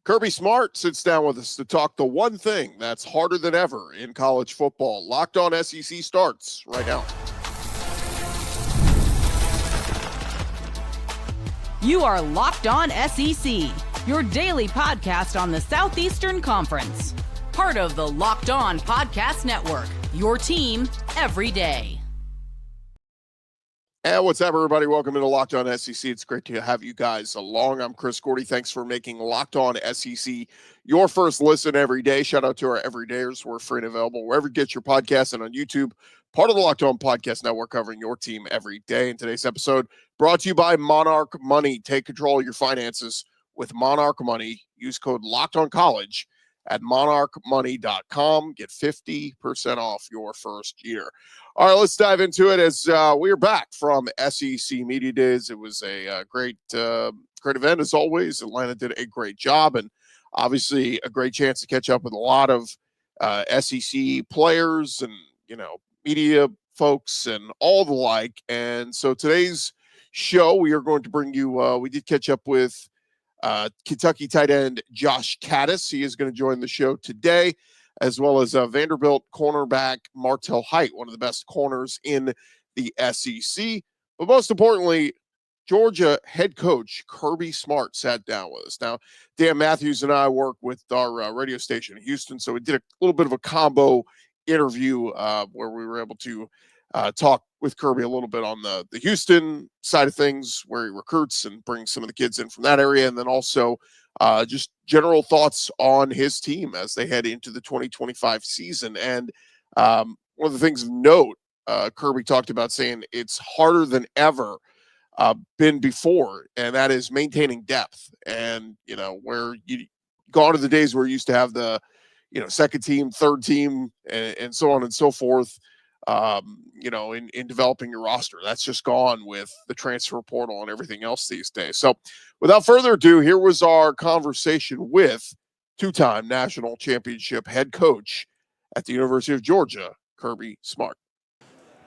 Kirby Smart sits down with us to talk the one thing that's harder than ever in college football. Locked On SEC starts right now. You are Locked On SEC, your daily podcast on the Southeastern Conference. Part of the Locked On Podcast Network, your team every day. And what's up, everybody? Welcome to Locked On SEC. It's great to have you guys along. I'm Chris Gordy. Thanks for making Locked On SEC your first listen every day. Shout out to our everydayers. We're free and available wherever you get your podcasts and on YouTube. Part of the Locked On Podcast Network, covering your team every day. In today's episode, brought to you by Monarch Money. Take control of your finances with Monarch Money. Use code LOCKEDONCollege at monarchmoney.com. Get 50% off your first year. All right, let's dive into it as we are back from SEC Media Days. It was a great event as always. Atlanta did a great job, and obviously a great chance to catch up with a lot of SEC players and, media folks and all the like. And so today's show, we are going to bring you, we did catch up with Kentucky tight end Josh Kattus. He is going to join the show today, as well as Vanderbilt cornerback Martel Hight, one of the best corners in the SEC. But most importantly, Georgia head coach Kirby Smart sat down with us. Now, Dan Matthews and I work with our radio station in Houston, so we did a little bit of a combo interview where we were able to talk with Kirby a little bit on the Houston side of things, where he recruits and brings some of the kids in from that area, and then also just general thoughts on his team as they head into the 2025 season. And one of the things of note, Kirby talked about saying it's harder than ever been before, and that is maintaining depth. And, where you gone to the days where you used to have the, second team, third team, and so on and so forth, in developing your roster. That's just gone with the transfer portal and everything else these days. So without further ado, here was our conversation with two-time national championship head coach at the University of Georgia, Kirby Smart.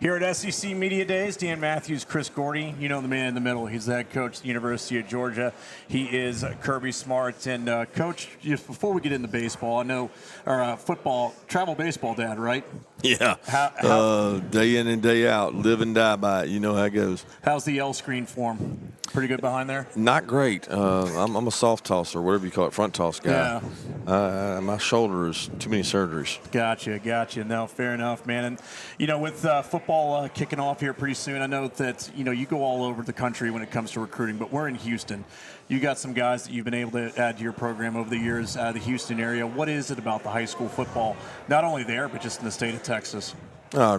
Here at SEC Media Days, Dan Matthews, Chris Gordy, the man in the middle. He's the head coach at the University of Georgia. He is Kirby Smart. And, Coach, just before we get into baseball, I know, or football, travel baseball dad, right? Yeah. How day in and day out, live and die by it. You know how it goes. How's the L screen form? Pretty good behind there? Not great. I'm a soft tosser, whatever you call it, front toss guy. Yeah. My shoulder is too many surgeries. Gotcha. No, fair enough, man. And, with football kicking off here pretty soon, I know that, you go all over the country when it comes to recruiting, but we're in Houston. You got some guys that you've been able to add to your program over the years out of the Houston area. What is it about the high school football, not only there, but just in the state of Texas?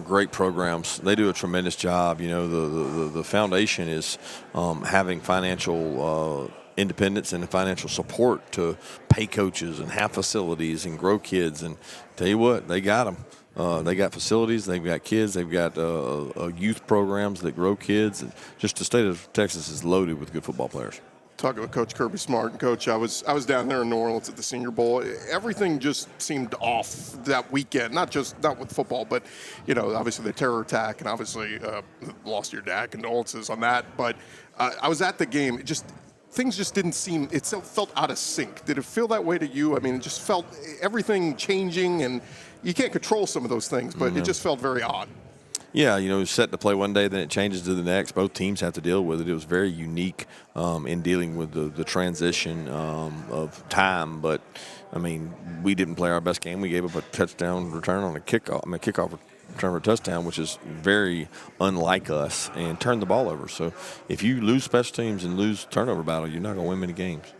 Great programs. They do a tremendous job. The foundation is having financial independence and financial support to pay coaches and have facilities and grow kids. And tell you what, they got them. They got facilities, they've got kids, they've got youth programs that grow kids. And just the state of Texas is loaded with good football players. Talking with Coach Kirby Smart. And Coach, I was down there in New Orleans at the Senior Bowl. Everything just seemed off that weekend. Not with football, but obviously the terror attack, and obviously lost your dad. Condolences on that. But I was at the game. Things just didn't seem. It felt out of sync. Did it feel that way to you? I mean, it just felt everything changing, and you can't control some of those things, but it just felt very odd. Yeah, set to play one day, then it changes to the next. Both teams have to deal with it. It was very unique in dealing with the transition of time. But, we didn't play our best game. We gave up a touchdown return on a kickoff return for a touchdown, which is very unlike us, and turned the ball over. So if you lose special teams and lose turnover battle, you're not going to win many games.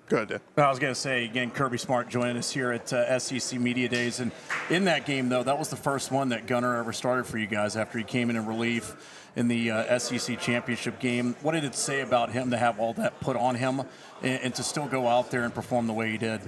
Go ahead, Dan. I was going to say, again, Kirby Smart joining us here at SEC Media Days. And in that game, though, that was the first one that Gunner ever started for you guys after he came in relief in the SEC championship game. What did it say about him to have all that put on him and to still go out there and perform the way he did?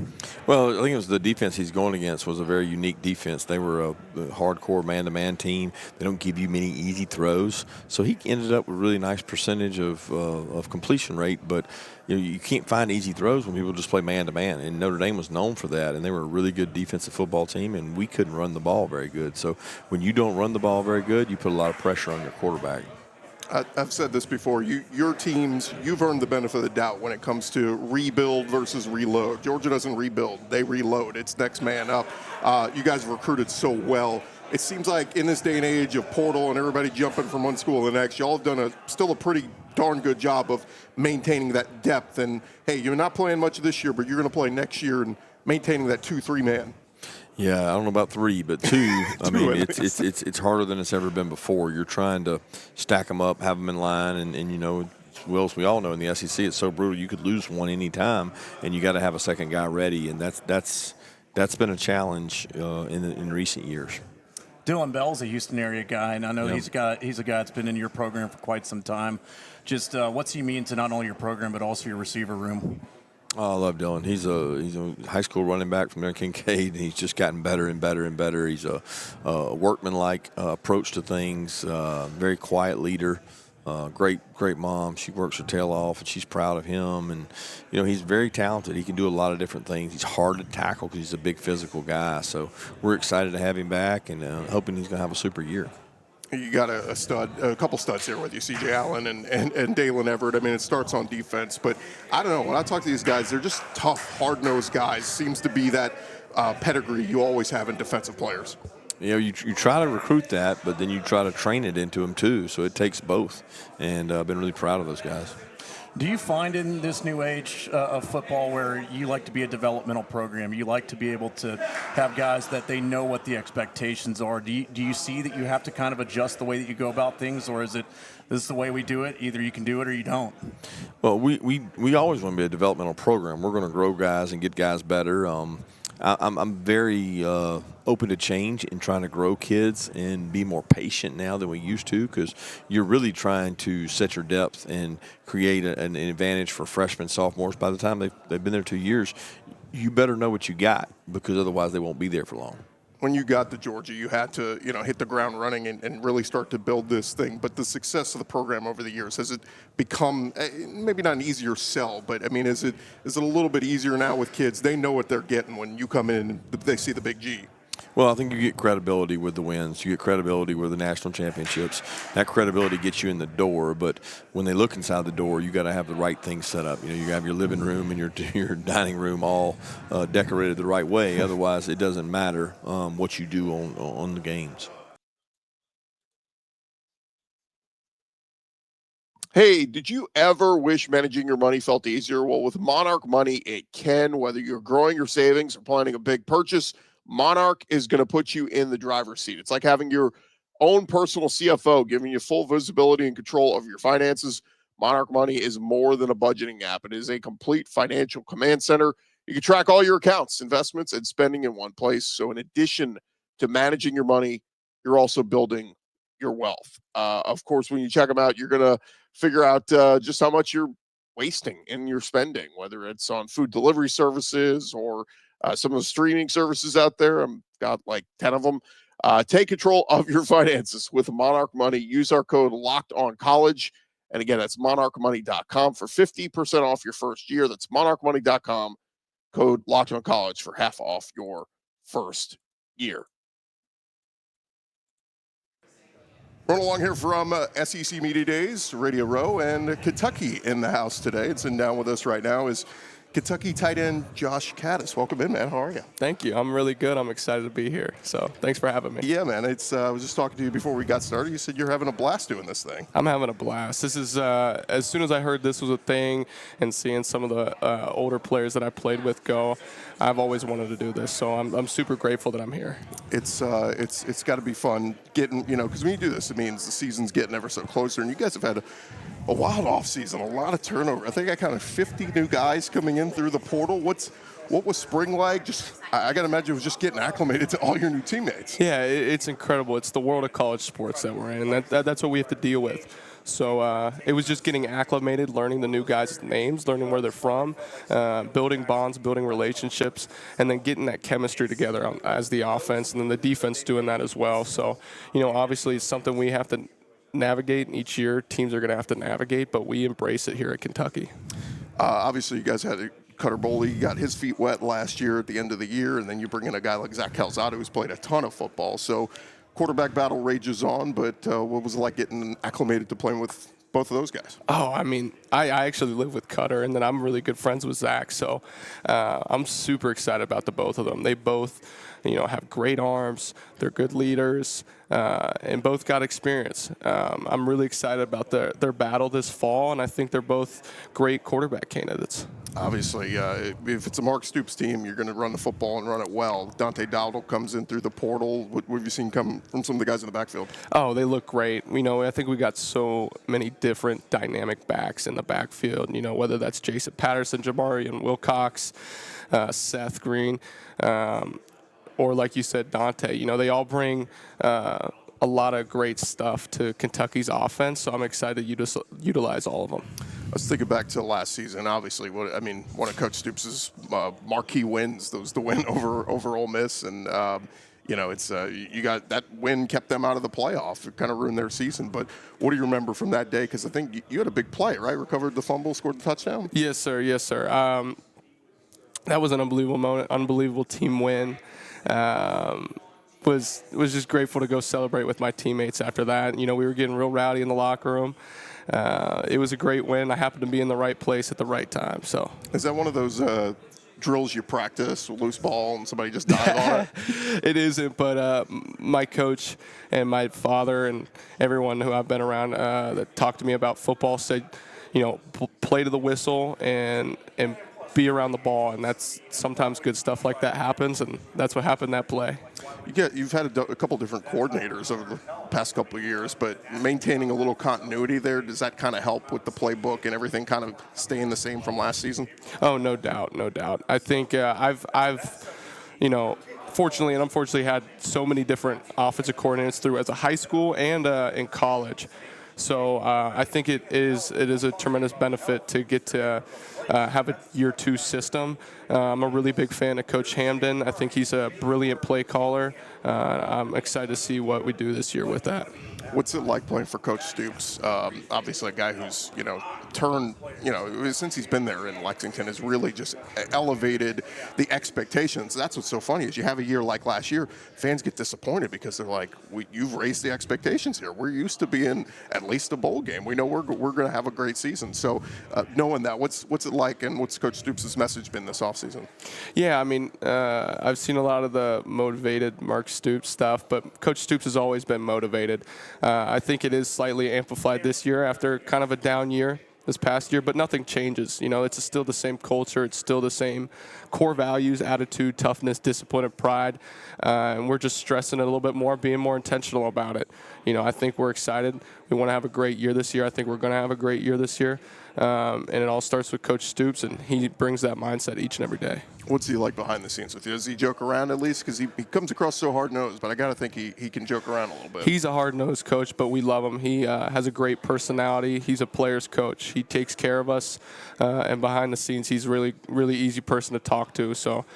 Well, I think it was the defense he's going against was a very unique defense. They were a hardcore man-to-man team. They don't give you many easy throws. So he ended up with a really nice percentage of completion rate. But you can't find easy throws when people just play man-to-man. And Notre Dame was known for that. And they were a really good defensive football team, and we couldn't run the ball very good. So when you don't run the ball very good, you put a lot of pressure on your quarterback. I've said this before. Your teams, you've earned the benefit of the doubt when it comes to rebuild versus reload. Georgia doesn't rebuild; they reload. It's next man up. You guys have recruited so well. It seems like in this day and age of portal and everybody jumping from one school to the next, y'all have done still a pretty darn good job of maintaining that depth. And hey, you're not playing much this year, but you're going to play next year and maintaining that 2-3 man. Yeah, I don't know about 3, but 2. I mean, it's harder than it's ever been before. You're trying to stack them up, have them in line, and you know, well, as we all know in the SEC, it's so brutal. You could lose one any time, and you got to have a second guy ready, and that's been a challenge in recent years. Dylan Bell's a Houston area guy, and I know he's a guy that's been in your program for quite some time. Just what's he mean to not only your program but also your receiver room? Oh, I love Dylan. He's a high school running back from Kincaid, and he's just gotten better and better and better. He's a workmanlike approach to things, very quiet leader, great mom. She works her tail off, and she's proud of him. And, you know, he's very talented. He can do a lot of different things. He's hard to tackle because he's a big physical guy. So we're excited to have him back and hoping he's going to have a super year. You got a couple studs here with you, C.J. Allen and Dalen Everett. I mean, it starts on defense, but I don't know. When I talk to these guys, they're just tough, hard-nosed guys. Seems to be that pedigree you always have in defensive players. You know, you try to recruit that, but then you try to train it into them too. So it takes both, and I've been really proud of those guys. Do you find in this new age of football where you like to be a developmental program, you like to be able to have guys that they know what the expectations are? Do you see that you have to kind of adjust the way that you go about things, or is it this is the way we do it? Either you can do it or you don't. Well, we always want to be a developmental program. We're going to grow guys and get guys better. I'm very open to change and trying to grow kids and be more patient now than we used to, because you're really trying to set your depth and create an advantage for freshmen, sophomores. By the time they've been there 2 years, you better know what you got, because otherwise they won't be there for long. When you got to Georgia, you had to, hit the ground running and really start to build this thing. But the success of the program over the years, has it become maybe not an easier sell, but I mean, is it a little bit easier now with kids? They know what they're getting when you come in and they see the big G. Well, I think you get credibility with the wins. You get credibility with the national championships. That credibility gets you in the door, but when they look inside the door, you got to have the right things set up. You have your living room and your dining room all decorated the right way. Otherwise, it doesn't matter what you do on the games. Hey, did you ever wish managing your money felt easier? Well, with Monarch Money, it can. Whether you're growing your savings or planning a big purchase, Monarch is going to put you in the driver's seat. It's like having your own personal CFO, giving you full visibility and control of your finances. Monarch Money is more than a budgeting app. It is a complete financial command center. You can track all your accounts, investments, and spending in one place. So in addition to managing your money, you're also building your wealth. Of course, when you check them out, you're going to figure out just how much you're wasting in your spending, whether it's on food delivery services or some of the streaming services out there. I've got like 10 of them. Take control of your finances with Monarch Money. Use our code LOCKEDONCollege. And again, that's monarchmoney.com for 50% off your first year. That's monarchmoney.com, code LOCKEDONCollege for half off your first year. Run along here from SEC Media Days, Radio Row, and Kentucky in the house today. And sitting down with us right now is Kentucky tight end Josh Kattus. Welcome in, man. How are you? Thank you. I'm really good. I'm excited to be here. So thanks for having me. Yeah, man. I was just talking to you before we got started. You said you're having a blast doing this thing. I'm having a blast. This is as soon as I heard this was a thing and seeing some of the older players that I played with go, I've always wanted to do this. So I'm super grateful that I'm here. It's got to be fun getting, because when you do this, it means the season's getting ever so closer. And you guys have had a wild offseason, a lot of turnover. I think I counted 50 new guys coming in through the portal. What was spring like? I got to imagine it was just getting acclimated to all your new teammates. Yeah, it's incredible. It's the world of college sports that we're in, and that's what we have to deal with. So it was just getting acclimated, learning the new guys' names, learning where they're from, building bonds, building relationships, and then getting that chemistry together as the offense, and then the defense doing that as well. So, obviously it's something we have to navigate, and each year teams are going to have to navigate, but we embrace it here at Kentucky. Obviously, you guys had Cutter Bowley got his feet wet last year at the end of the year, and then you bring in a guy like Zach Calzada who's played a ton of football. So quarterback battle rages on, but what was it like getting acclimated to playing with both of those guys? Oh, I mean, I actually live with Cutter, and then I'm really good friends with Zach, so I'm super excited about the both of them. They both, have great arms. They're good leaders, and both got experience. I'm really excited about their battle this fall, and I think they're both great quarterback candidates. Obviously, if it's a Mark Stoops team, you're going to run the football and run it well. Dante Dowdle comes in through the portal. What have you seen come from some of the guys in the backfield? Oh, they look great. I think we got so many different dynamic backs in the backfield, whether that's Jason Patterson, Jamarian Wilcox, Seth Green, or like you said, Dante. They all bring a lot of great stuff to Kentucky's offense, so I'm excited to utilize all of them. Let's think back to last season. Obviously, one of Coach Stoops' marquee wins was the win over Ole Miss, and it's you got that win kept them out of the playoff. It kind of ruined their season. But what do you remember from that day? Because I think you had a big play, right? Recovered the fumble, scored the touchdown. Yes, sir. Yes, sir. That was an unbelievable moment, unbelievable team win. Was just grateful to go celebrate with my teammates after that. We were getting real rowdy in the locker room. It was a great win. I happened to be in the right place at the right time. So is that one of those drills you practice, loose ball, and somebody just dive on it? It isn't, but my coach and my father and everyone who I've been around that talked to me about football said, play to the whistle and be around the ball, and that's sometimes good stuff like that happens, and that's what happened that play. You've had a couple different coordinators over the past couple of years, but maintaining a little continuity there, does that kind of help with the playbook and everything kind of staying the same from last season? Oh, no doubt. I think I've fortunately and unfortunately had so many different offensive coordinators through as a high school and in college. So I think it is a tremendous benefit to get to have a year two system. I'm a really big fan of Coach Hamden. I think he's a brilliant play caller. I'm excited to see what we do this year with that. What's it like playing for Coach Stoops? Obviously a guy who's, turned, since he's been there in Lexington, has really just elevated the expectations. That's what's so funny is you have a year like last year, fans get disappointed because they're like, you've raised the expectations here. We're used to being at least a bowl game. We know we're going to have a great season. So knowing that, what's it like, and what's Coach Stoops' message been this offseason? Yeah, I've seen a lot of the motivated Mark Stoops stuff, but Coach Stoops has always been motivated. I think it is slightly amplified this year after kind of a down year this past year, but nothing changes. It's still the same culture. It's still the same core values, attitude, toughness, discipline, and pride. And we're just stressing it a little bit more, being more intentional about it. I think we're excited. We want to have a great year this year. I think we're going to have a great year this year. And it all starts with Coach Stoops, and he brings that mindset each and every day. What's he like behind the scenes with you? Does he joke around at least? Because he comes across so hard-nosed, but I got to think he can joke around a little bit. He's a hard-nosed coach, but we love him. He has a great personality. He's a player's coach. He takes care of us, and behind the scenes, he's a really, really easy person to talk to. So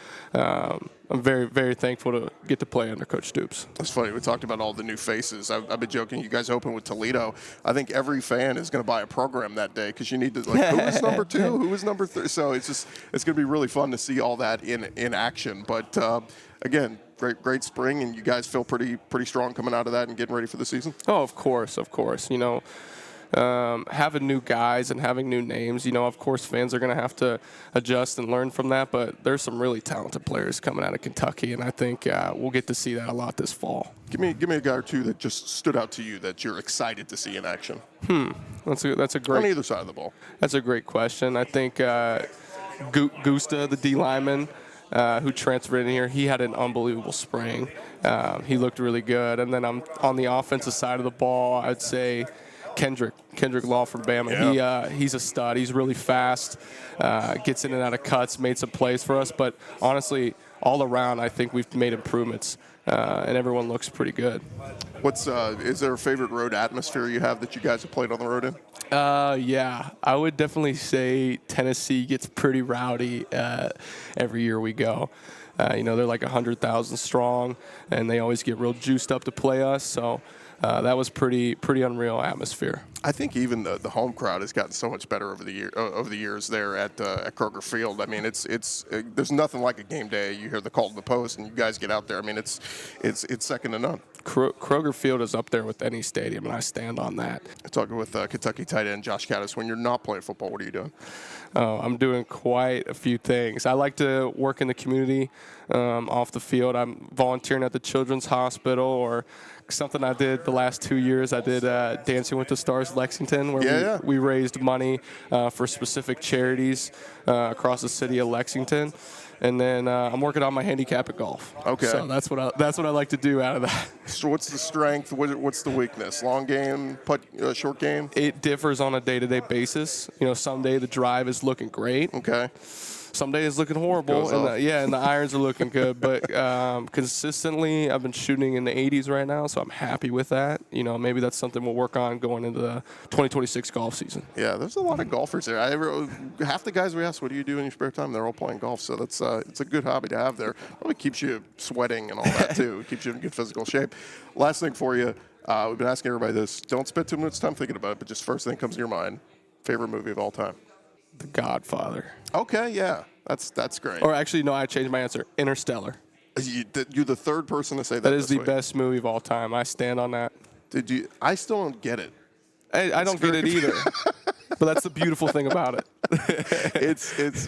I'm very, very thankful to get to play under Coach Stoops. That's funny. We talked about all the new faces. I've been joking. You guys open with Toledo. I think every fan is going to buy a program that day because you need to, who is number 2? Who is number 3? So it's going to be really fun to see all that in action. But, again, great spring, and you guys feel pretty strong coming out of that and getting ready for the season? Oh, of course. Having new guys and having new names, of course fans are going to have to adjust and learn from that, but there's some really talented players coming out of Kentucky, and I think we'll get to see that a lot this fall. Give me a guy or two that just stood out to you that you're excited to see in action. That's a great. On either side of the ball. That's a great question. I think Gusta, the D lineman, who transferred in here, he had an unbelievable spring. He looked really good. And then on the offensive side of the ball, I'd say Kendrick Law from Bama. Yeah. He's a stud. He's really fast, gets in and out of cuts, made some plays for us. But honestly, all around, I think we've made improvements, and everyone looks pretty good. Is there a favorite road atmosphere you have that you guys have played on the road in? Yeah, I would definitely say Tennessee gets pretty rowdy every year we go. They're like 100,000 strong, and they always get real juiced up to play us. So that was pretty unreal atmosphere. I think even the home crowd has gotten so much better over the years there at Kroger Field. I mean, it's there's nothing like a game day. You hear the call to the post, and you guys get out there. I mean, it's second to none. Kroger Field is up there with any stadium, and I stand on that. Talking with Kentucky tight end Josh Kattus. When you're not playing football, what are you doing? I'm doing quite a few things. I like to work in the community off the field. I'm volunteering at the Children's Hospital, or something I did the last 2 years. I did Dancing with the Stars Lexington, where we raised money for specific charities across the city of Lexington. And then I'm working on my handicap at golf. Okay. So that's what I like to do out of that. So what's the strength? What's the weakness? Long game, putt, short game? It differs on a day-to-day basis. Someday the drive is looking great. Okay. Someday it's looking horrible, and the irons are looking good. But consistently, I've been shooting in the 80s right now, so I'm happy with that. Maybe that's something we'll work on going into the 2026 golf season. Yeah, there's a lot of golfers there. Half the guys we ask, what do you do in your spare time? They're all playing golf, so that's it's a good hobby to have there. Probably keeps you sweating and all that too. It keeps you in good physical shape. Last thing for you, we've been asking everybody this. Don't spend 2 minutes time thinking about it, but just first thing comes to your mind. Favorite movie of all time? The Godfather. Okay, yeah, that's great. Or actually, no, I changed my answer. Interstellar. You're the third person to say that. That is the best movie of all time. I stand on that. I still don't get it. I don't get it either. But that's the beautiful thing about it.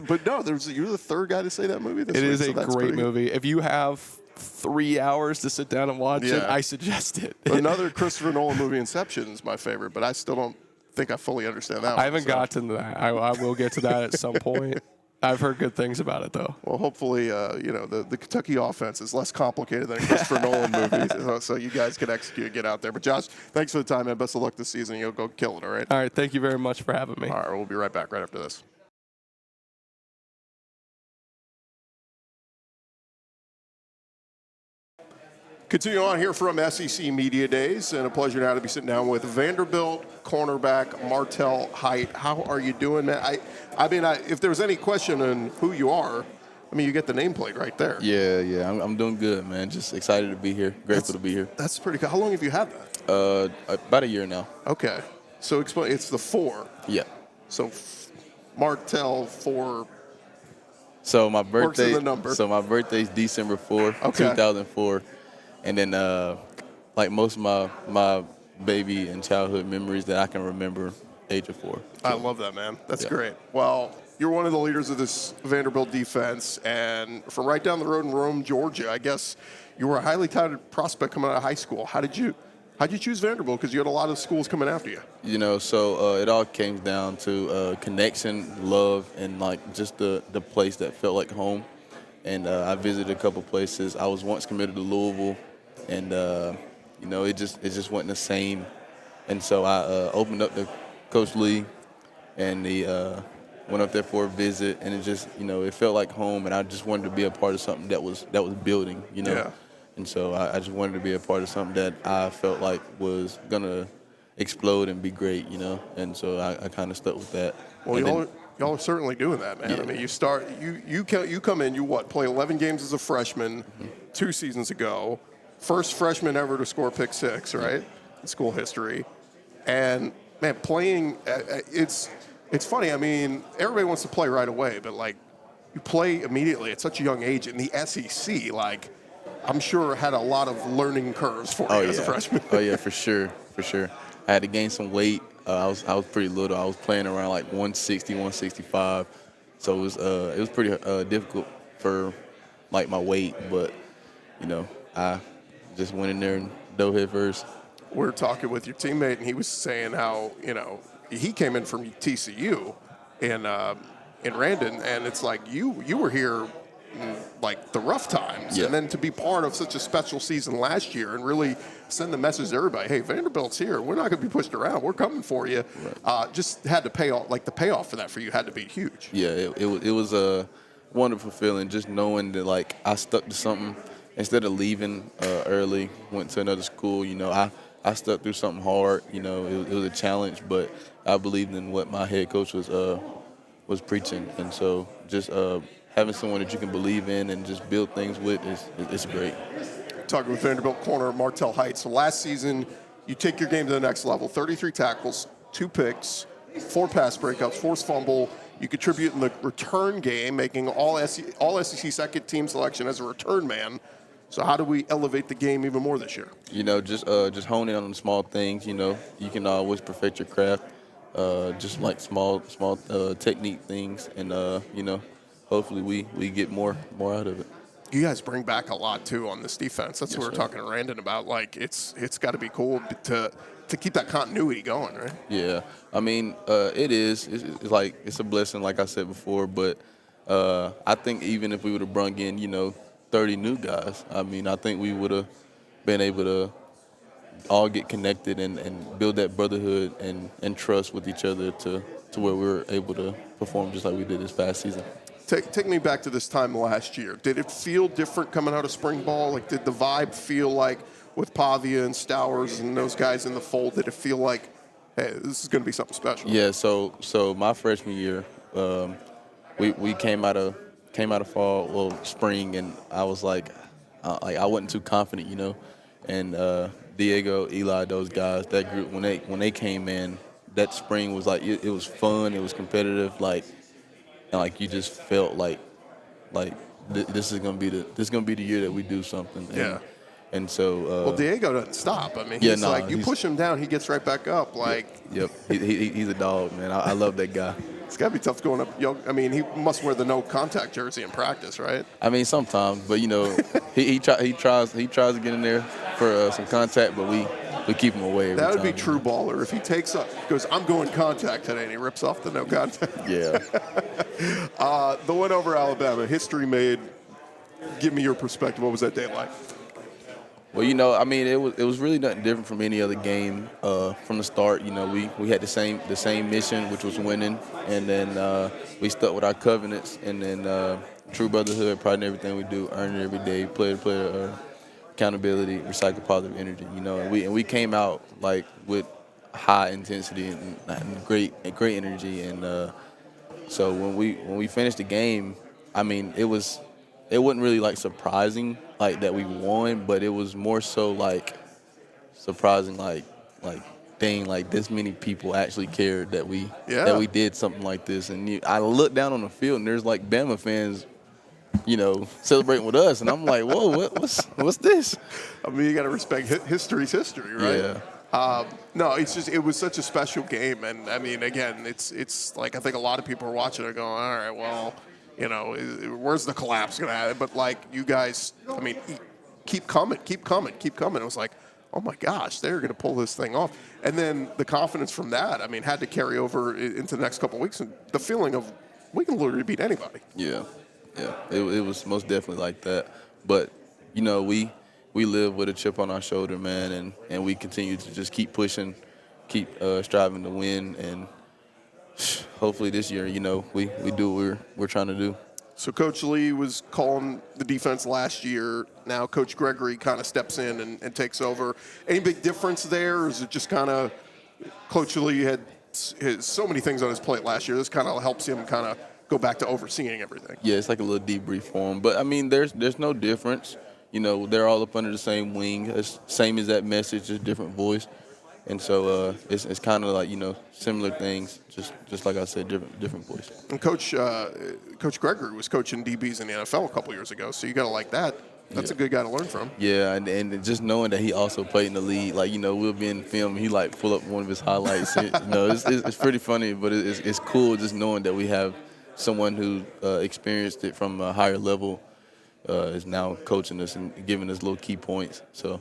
But no, you're the third guy to say that movie this week. It is a so great movie. If you have 3 hours to sit down and watch it, I suggest it. Another Christopher Nolan movie, Inception, is my favorite, but I still don't think I fully understand that one. I haven't gotten to that. I will get to that at some point. I've heard good things about it, though. Well, hopefully, the Kentucky offense is less complicated than a Christopher Nolan movie, so you guys can execute and get out there. But, Josh, thanks for the time, man. Best of luck this season. You'll go kill it, all right? All right, thank you very much for having me. All right, we'll be right back right after this. Continue on here from SEC Media Days, and a pleasure now to be sitting down with Vanderbilt cornerback Martel Hight. How are you doing, man? I mean, if there's any question on who you are, you get the nameplate right there. Yeah, I'm doing good, man. Just excited to be here. Grateful to be here. That's pretty cool. How long have you had that? About a year now. Okay. So explain. It's the 4. Yeah. So Martel 4. So my birthday. Works in the number. So my birthday's December 4th, okay. 2004. And then, like most of my baby and childhood memories that I can remember, age of 4. So, I love that, man. That's great. Well, you're one of the leaders of this Vanderbilt defense, and from right down the road in Rome, Georgia, I guess you were a highly touted prospect coming out of high school. How'd you choose Vanderbilt? Because you had a lot of schools coming after you. So it all came down to connection, love, and like just the place that felt like home. And I visited a couple places. I was once committed to Louisville. And, it just wasn't the same. And so I opened up to Coach Lee, and he went up there for a visit. And it just, it felt like home. And I just wanted to be a part of something that was building, Yeah. And so I just wanted to be a part of something that I felt like was going to explode and be great, And so I kind of stuck with that. Well, y'all are certainly doing that, man. Yeah. You come in, play 11 games as a freshman 2 seasons ago. First freshman ever to score pick 6, right, in school history. And, man, playing, it's funny. Everybody wants to play right away, but, you play immediately at such a young age in the SEC, I'm sure had a lot of learning curves for you as a freshman. Oh, yeah, for sure. I had to gain some weight. I was pretty little. I was playing around 160, 165. So it was pretty difficult for, my weight, but, I just went in there and dove head first. We're talking with your teammate, and he was saying how, he came in from TCU in Randon, and it's like you were here the rough times. Yeah. And then to be part of such a special season last year and really send the message to everybody, hey, Vanderbilt's here. We're not going to be pushed around. We're coming for you. Right. Just had to pay off. The payoff for that for you had to be huge. Yeah, it was a wonderful feeling just knowing that, I stuck to something. Instead of leaving early, went to another school, I stuck through something hard. It was a challenge, but I believed in what my head coach was preaching. And so just having someone that you can believe in and just build things with is great. Talking with Vanderbilt corner Martel Hight. So last season, you take your game to the next level. 33 tackles, 2 picks, 4 pass breakups, forced fumble. You contribute in the return game, making all SEC second team selection as a return man. So how do we elevate the game even more this year? Just hone in on the small things. You can always perfect your craft. Just like small technique things, and hopefully we get more out of it. You guys bring back a lot too on this defense. That's what we were talking to Randon about. Like it's got to be cool to keep that continuity going, right? Yeah, I mean it is. It's like it's a blessing, like I said before. But I think even if we would have brung in 30 new guys, I mean I think we would have been able to all get connected and build that brotherhood and trust with each other to where we were able to perform just like we did this past season. Take me back to this time last year. Did it feel different coming out of spring ball? Like, did the vibe feel like with Pavia and Stowers and those guys in the fold, did it feel like, hey, this is going to be something special? Yeah. So my freshman year, we came out of spring, and I was like I wasn't too confident, and Diego, Eli, those guys, that group when they came in, that spring was like it was fun, it was competitive, and you just felt like this is gonna be the year that we do something. And so. Well, Diego doesn't stop. I mean, you push him down, he gets right back up. Yep. He's a dog, man. I love that guy. It's got to be tough going up. I mean, he must wear the no contact jersey in practice, right? I mean, sometimes, but he tries to get in there for some contact, but we keep him away. That would be true baller if he goes, I'm going contact today, and he rips off the no contact. Yeah. The win over Alabama, history made. Give me your perspective. What was that day like? Well, I mean, it was really nothing different from any other game from the start. We had the same mission, which was winning, and then we stuck with our covenants, and then true brotherhood, pride in everything we do, earn it every day, player to player, accountability, recycle positive energy. And we came out with high intensity and great energy, and so when we finished the game, I mean, it wasn't really surprising that we won, but it was more so surprising dang, this many people actually cared that we did something like this. And I looked down on the field and there's Bama fans, celebrating with us, and I'm like, whoa, what's this? I mean, you got to respect history's history, right? Yeah. No, it was such a special game, and I mean, again, it's I think a lot of people are watching it going, all right, well, where's the collapse going to happen? But you guys, I mean, keep coming. It was like, oh my gosh, they're going to pull this thing off. And then the confidence from that, I mean, had to carry over into the next couple of weeks. And the feeling of we can literally beat anybody. Yeah. It was most definitely like that. But, we live with a chip on our shoulder, man, and we continue to just keep pushing, keep striving to win, and hopefully this year, we do what we're trying to do. So Coach Lee was calling the defense last year. Now Coach Gregory kind of steps in and takes over. Any big difference there, or is it just kind of Coach Lee had so many things on his plate last year? This kind of helps him kind of go back to overseeing everything. Yeah, it's like a little debrief for him. But, I mean, there's no difference. They're all up under the same wing. It's same as that message, just different voice. And so it's kind of similar things, just like I said, different voice. And Coach Gregory was coaching DBs in the NFL a couple years ago, so you got to like that. That's a good guy to learn from. Yeah, and just knowing that he also played in the league, we'll be in film, he pull up one of his highlights. It's pretty funny, but it's cool just knowing that we have someone who experienced it from a higher level is now coaching us and giving us little key points. So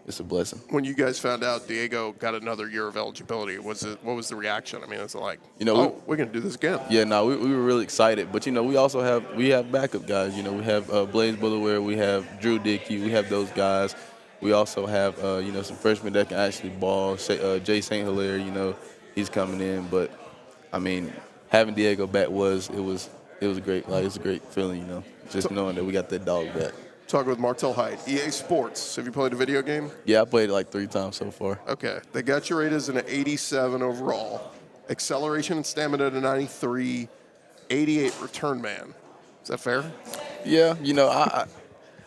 it's a blessing. When you guys found out Diego got another year of eligibility, what was the reaction? I mean, it's like, we're going to do this again. Yeah, no, we were really excited. But, we also have backup guys. We have Blaze Bullaware, we have Drew Dickey, we have those guys. We also have, some freshmen that can actually ball. Jay St. Hilaire, he's coming in. But, I mean, having Diego back was great. It's a great feeling, just knowing that we got that dog back. Talking with Martel Hight, EA Sports. Have you played a video game? Yeah, I played it 3 times so far. Okay. They got you rated as an 87 overall. Acceleration and stamina at a 93, 88 return man. Is that fair? Yeah,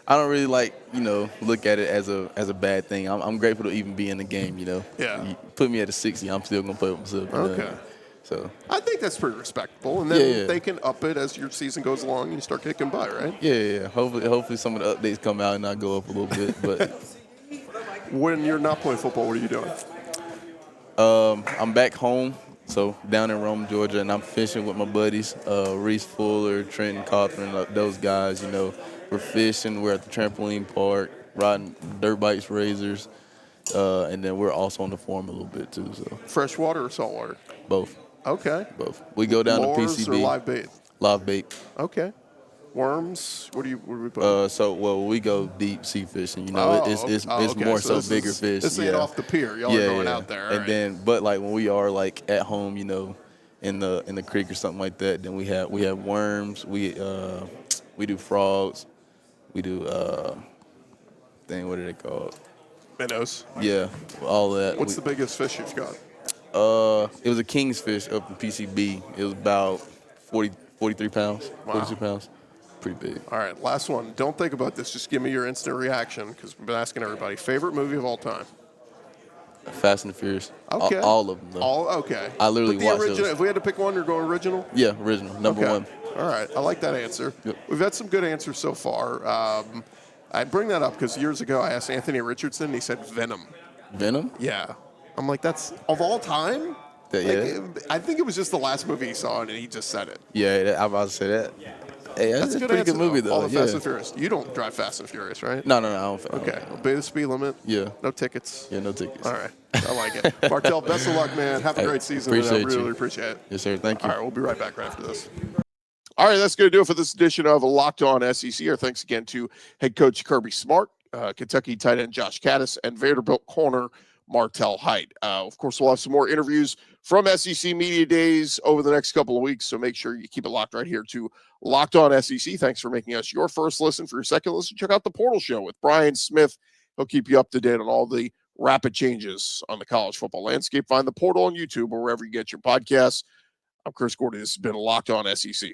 I don't really look at it as a bad thing. I'm grateful to even be in the game. Yeah. You put me at a 60, I'm still gonna play with myself. Okay. So I think that's pretty respectable, and then Yeah. they can up it as your season goes along and you start kicking butt, right? yeah. Hopefully some of the updates come out and I go up a little bit. But When you're not playing football, what are you doing? I'm back home, so down in Rome, Georgia, and I'm fishing with my buddies, Reese Fuller, Trenton Cawthorn, those guys. We're fishing. We're at the trampoline park, riding dirt bikes, razors, and then we're also on the farm a little bit too. So Freshwater or saltwater? both. Okay. Both. We go down Lures to PCB. or live bait? Live bait. Okay. Worms? What do we put? We go deep sea fishing. It's okay. more So so bigger fish. This ain't off the pier. Y'all are going out there. And then, but when we are at home, in the creek or something like that, then we have worms. We do frogs. We do what are they called? Minnows. Yeah, all that. What's the biggest fish you've got? It was a king's fish up in PCB. It was about 43 pounds, Wow. 42 pounds. Pretty big. All right, last one. Don't think about this. Just give me your instant reaction because we've been asking everybody. Favorite movie of all time? Fast and the Furious. Okay. All of them, though. Okay. I literally But the watched original. those. If we had to pick one, you're going original? Yeah, original. Number Okay. one. All right. I like that answer. Yep. We've had some good answers so far. I bring that up because years ago I asked Anthony Richardson, and he said Venom. Venom? Yeah. I'm like, that's of all time? Yeah. I think it was just the last movie he saw, and he just said it. Yeah, I was about to say that. Hey, that's a good pretty answer, good movie, though. All the Yeah. Fast and Furious. You don't drive Fast and Furious, right? No, I don't. Okay. Obey the speed limit. Yeah. No tickets. Yeah, no tickets. All right. I like it. Martel, best of luck, man. Have a Hey, great season. appreciate I really you. appreciate it. Yes, sir. Thank you. All right, we'll be right back right after this. All right, that's going to do it for this edition of Locked On SEC. Our thanks again to head coach Kirby Smart, Kentucky tight end Josh Kattus, and Vanderbilt corner Martel Hight. Of course, we'll have some more interviews from SEC Media Days over the next couple of weeks, so make sure you keep it locked right here to Locked On SEC. Thanks for making us your first listen. For your second listen, check out The Portal Show with Brian Smith. He'll keep you up to date on all the rapid changes on the college football landscape. Find The Portal on YouTube or wherever you get your podcasts. I'm Chris Gordy. This has been Locked On SEC.